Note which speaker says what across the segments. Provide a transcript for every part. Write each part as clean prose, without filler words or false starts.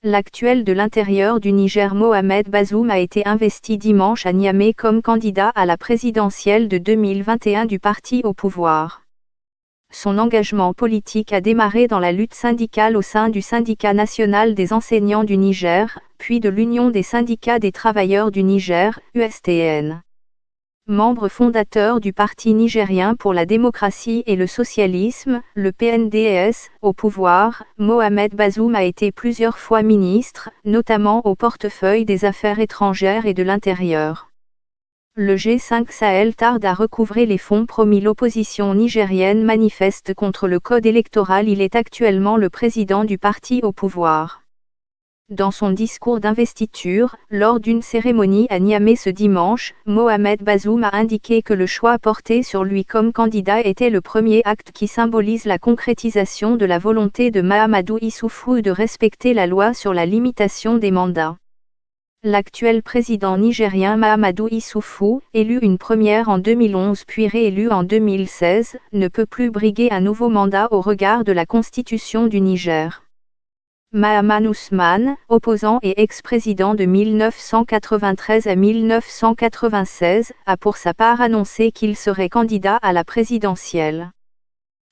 Speaker 1: L'actuel de l'Intérieur du Niger Mohamed Bazoum a été investi dimanche à Niamey comme candidat à la présidentielle de 2021 du parti au pouvoir. Son engagement politique a démarré dans la lutte syndicale au sein du Syndicat national des enseignants du Niger, puis de l'Union des syndicats des travailleurs du Niger, USTN. Membre fondateur du Parti nigérien pour la démocratie et le socialisme, le PNDS, au pouvoir, Mohamed Bazoum a été plusieurs fois ministre, notamment au portefeuille des Affaires étrangères et de l'Intérieur. Le G5 Sahel tarde à recouvrer les fonds promis. L'opposition nigérienne manifeste contre le code électoral. Il est actuellement le président du parti au pouvoir. Dans son discours d'investiture, lors d'une cérémonie à Niamey ce dimanche, Mohamed Bazoum a indiqué que le choix porté sur lui comme candidat était le premier acte qui symbolise la concrétisation de la volonté de Mahamadou Issoufou de respecter la loi sur la limitation des mandats. L'actuel président nigérien Mahamadou Issoufou, élu une première en 2011 puis réélu en 2016, ne peut plus briguer un nouveau mandat au regard de la Constitution du Niger. Mahaman Ousmane, opposant et ex-président de 1993 à 1996, a pour sa part annoncé qu'il serait candidat à la présidentielle.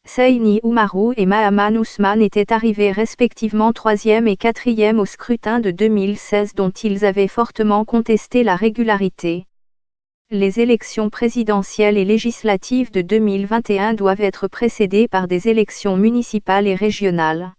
Speaker 1: Seyni Oumarou et Mahaman Ousmane étaient arrivés respectivement 3e et 4e au scrutin de 2016 dont ils avaient fortement contesté la régularité. Les élections présidentielles et législatives de 2021 doivent être précédées par des élections municipales et régionales.